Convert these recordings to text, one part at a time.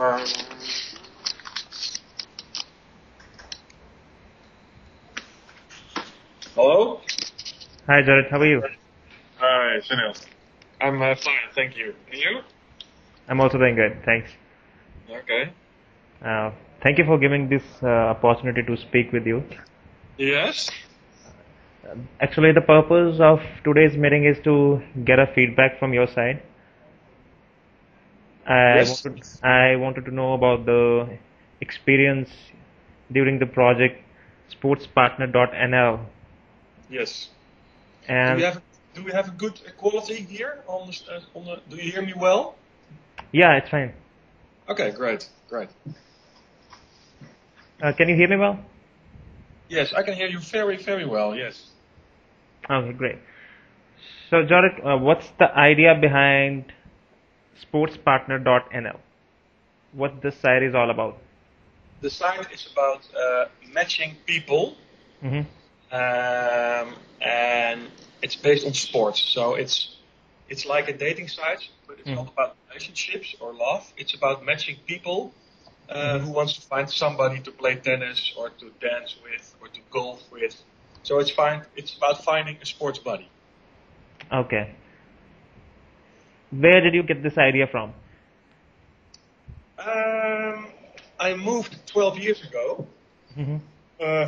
Um, Hello? Hi Jared, how are you? Hi, Sunil. I'm fine, thank you. And you? I'm also doing good, thanks. Okay. Thank you for giving this opportunity to speak with you. Yes? Actually, the purpose of today's meeting is to get a feedback from your side. Yes? I wanted to know about the experience during the project Sportpartner.nl. Yes. Do we And have do we have a good quality here on the? Do you hear me well? yeah, it's fine. Okay, great, great. Can you hear me well? Yes, I can hear you very, very well. Yes. Okay, great. So Jared, what's the idea behind Sportspartner.nl? What this site is all about? The site is about matching people, Mm-hmm. and it's based on sports. So it's like a dating site, but it's not about relationships or love. It's about matching people who wants to find somebody to play tennis or to dance with or to golf with. So it's about finding a sports buddy. Okay. Where did you get this idea from? I moved 12 years ago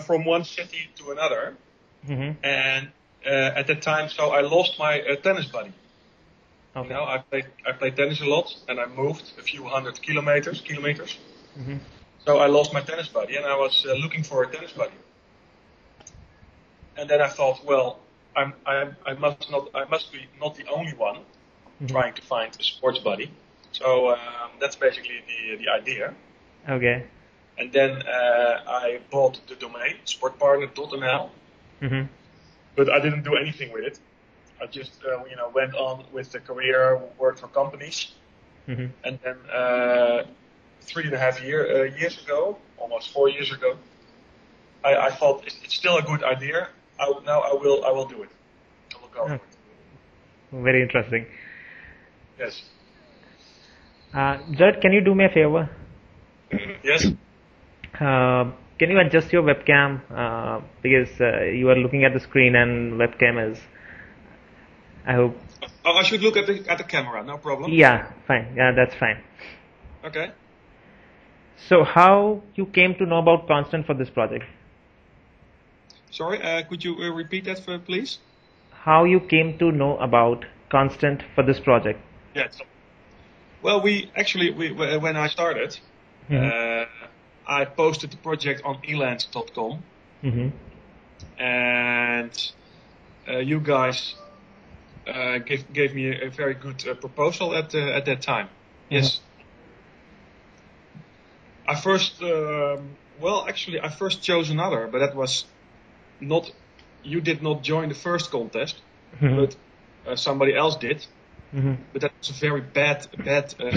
from one city to another, and at that time, so I lost my tennis buddy. Okay. You know, I played tennis a lot, and I moved a few hundred kilometers. So I lost my tennis buddy, and I was looking for a tennis buddy. And then I thought, well, I must be not the only one trying to find a sports buddy. So that's basically the idea. Okay. And then I bought the domain Sportpartner.nl, but I didn't do anything with it. I just went on with the career, worked for companies, and then 3.5 years ago, almost 4 years ago, I thought it's still a good idea. Now I will do it. I will go for it. Very interesting. Yes. Judd, can you do me a favor? Yes. Can you adjust your webcam because you are looking at the screen and webcam is. I hope. Oh, I should look at the camera. No problem. Yeah, fine. Yeah, that's fine. Okay. So, how you came to know about Konstant for this project? Sorry, could you repeat that, please? How you came to know about Konstant for this project? Yes. Well, when I started, I posted the project on elance.com, and you guys gave me a very good proposal at that time. Yes. I first chose another, but that was not. You did not join the first contest, but somebody else did. But that was a very bad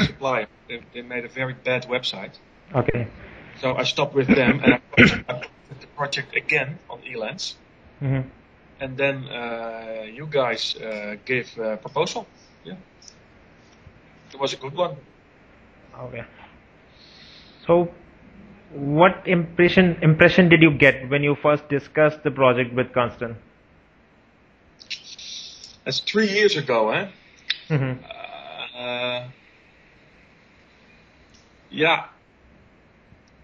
supplier. They made a very bad website. Okay. So I stopped with them, and I posted the project again on Elance. And then you guys gave a proposal. Yeah. It was a good one. Okay. So, what impression did you get when you first discussed the project with Konstant? That's 3 years ago, eh? Yeah,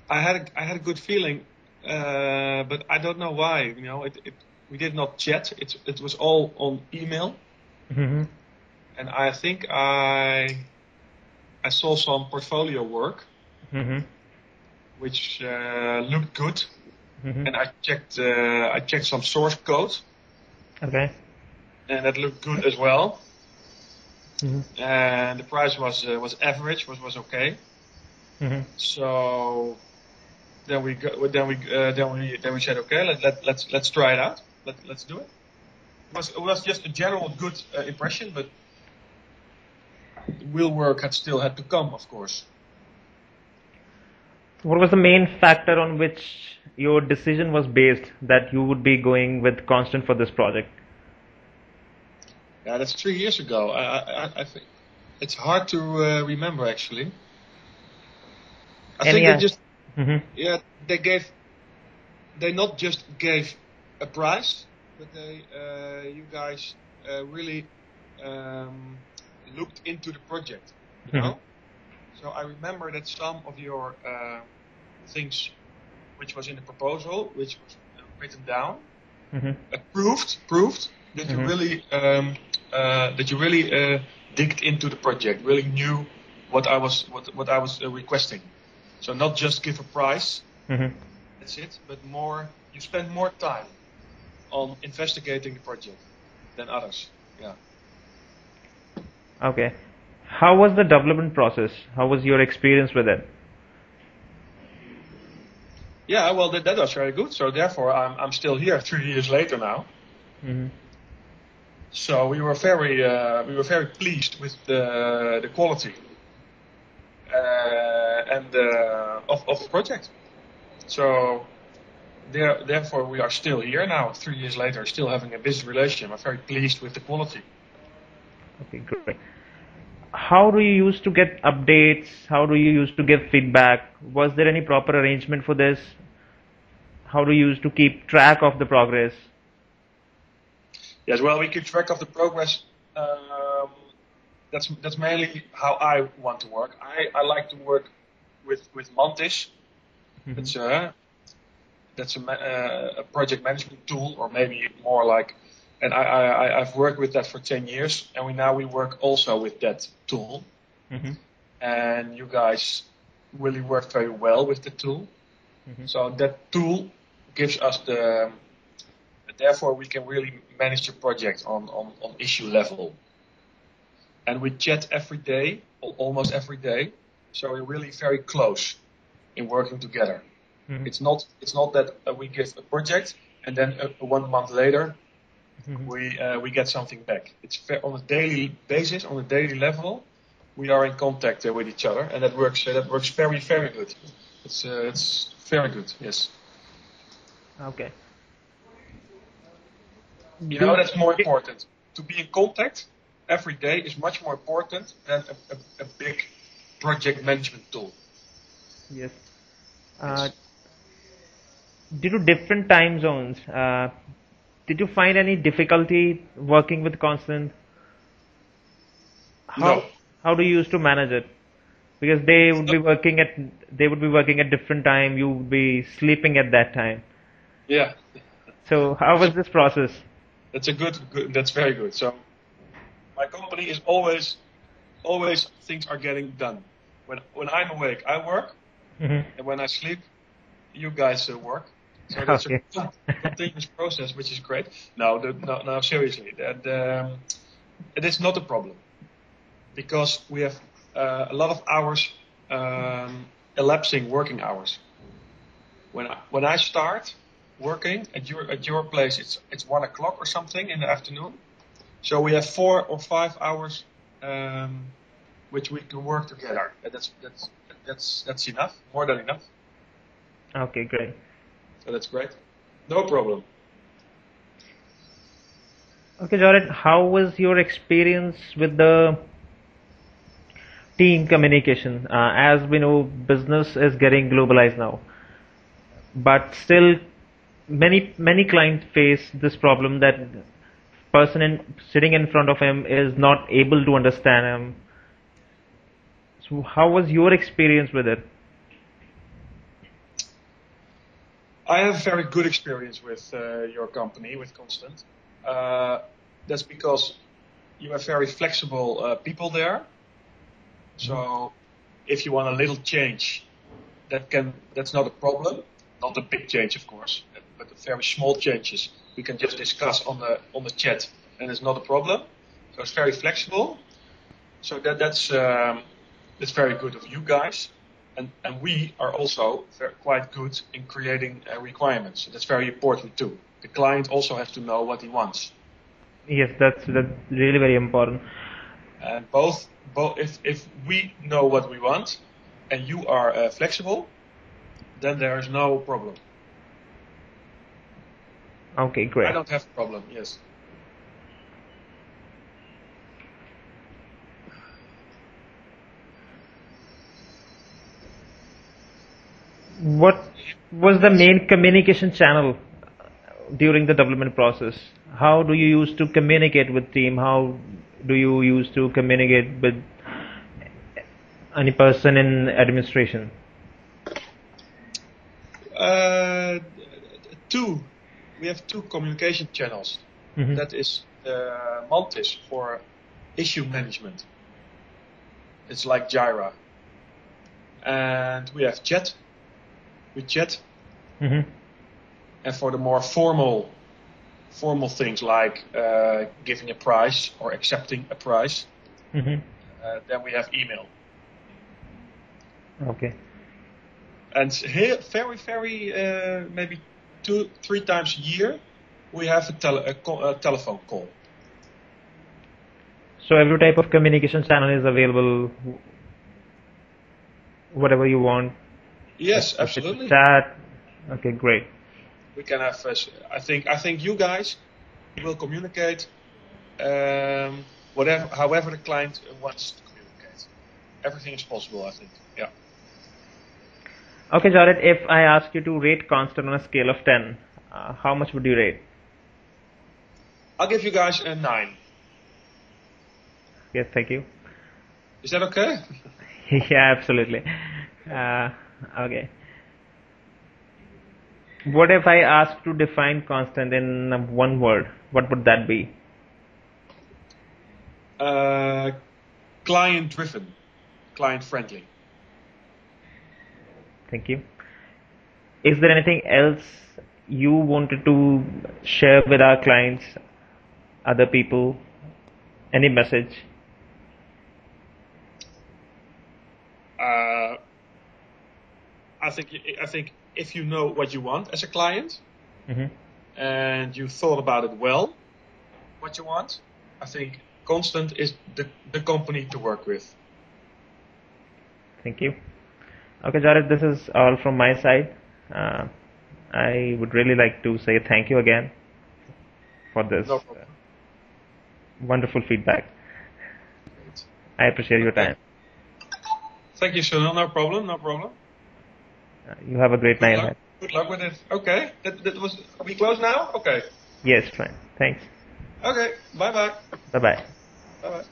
I had a good feeling, but I don't know why. You know, we did not chat. It was all on email, and I think I saw some portfolio work, which looked good, and I checked some source code. Okay. And that looked good as well. And the price was average, was okay. So then we said, okay, let's try it out. Let's do it. It was just a general good impression, but real work had to come, of course. What was the main factor on which your decision was based that you would be going with Konstant for this project? Yeah, that's 3 years ago. I think it's hard to remember, actually. I think they just, Mm-hmm. yeah, they not just gave a price, but you guys really looked into the project, you know? So I remember that some of your things which was in the proposal, which was written down, proved that you really digged into the project, really knew what I was requesting. So not just give a price, that's it, but more. You spend more time on investigating the project than others. Yeah. Okay. How was the development process? How was your experience with it? Yeah, well, that was very good. So therefore, I'm still here 3 years later now. So we were very pleased with the quality and of the project. So therefore, we are still here now 3 years later, still having a business relation. I'm very pleased with the quality. Okay, great. How do you used to get updates? How do you used to give feedback? Was there any proper arrangement for this? How do you used to keep track of the progress? Yes, well, we keep track of the progress. That's mainly how I want to work. I like to work with Mantis. That's a project management tool, or maybe more like. And I've worked with that for 10 years, and we work also with that tool. And you guys really work very well with the tool. So that tool gives us therefore we can really manage the project on issue level. And we chat every day, almost every day. So we're really very close in working together. It's not that we give a project and then 1 month later we get something back. It's on a daily basis, on a daily level. We are in contact with each other, and that works very, very good. It's very good. Yes. Okay. You know, that's more important. To be in contact every day is much more important than a big project management tool. Yes. Yes. Due to different time zones, did you find any difficulty working with Konstant? No. How do you used to manage it? Because they would be working at different time. You would be sleeping at that time. Yeah. So how was this process? That's that's very good. So my company is always things are getting done. When I'm awake, I work, and when I sleep, you guys work. So that's a continuous process, which is great. No, seriously, it is not a problem because we have a lot of hours elapsing working hours. When I start working at your place, it's 1 o'clock or something in the afternoon. So we have 4 or 5 hours which we can work together. That's enough, more than enough. Okay, great. So that's great. No problem. Okay, Jared, how was your experience with the team communication? As we know, business is getting globalized now, but still, many clients face this problem that sitting in front of him is not able to understand him. So, how was your experience with it? I have very good experience with your company, with Konstant. That's because you have very flexible people there. So if you want a little change, that's not a problem. Not a big change, of course, but very small changes we can just discuss on the chat, and it's not a problem. So it's very flexible. So that's very good of you guys. And we are also quite good in creating requirements. That's very important too. The client also has to know what he wants. Yes, that's really very important. And both if we know what we want, and you are flexible, then there is no problem. Okay, great. I don't have a problem. Yes. what was the main communication channel during the development process? How do you use to communicate with team? How do you use to communicate with any person in administration? We have two communication channels. Mm-hmm. That is Mantis for issue management. It's like Jira. And we have Chat. We chat. Mm-hmm. And for the more formal things like giving a prize or accepting a prize, Mm-hmm. then we have email. Okay. And here, very, maybe 2-3 times a year, we have a telephone call. So every type of communication channel is available, whatever you want. Yes, absolutely. Chat. Okay, great. We can have. I think you guys will communicate however the client wants to communicate. Everything is possible, I think. Yeah. Okay, Jared, if I ask you to rate Konstant on a scale of 10, how much would you rate? I'll give you guys a 9. Yes, thank you. Is that okay? Yeah, absolutely. Okay. What if I ask to define Konstant in one word? What would that be? Client-driven, client-friendly. Thank you. Is there anything else you wanted to share with our clients, other people? Any message? I think if you know what you want as a client, Mm-hmm. and you thought about it well, what you want, I think Konstant is the company to work with. Thank you. Okay, Jared, this is all from my side. I would really like to say thank you again for this No problem. wonderful feedback. Great. I appreciate your time. Thank you, Sunil. No problem. You have a great night. Good luck with it. Okay. Are we close now? Okay. Yes, fine. Thanks. Okay. Bye-bye. Bye-bye. Bye-bye.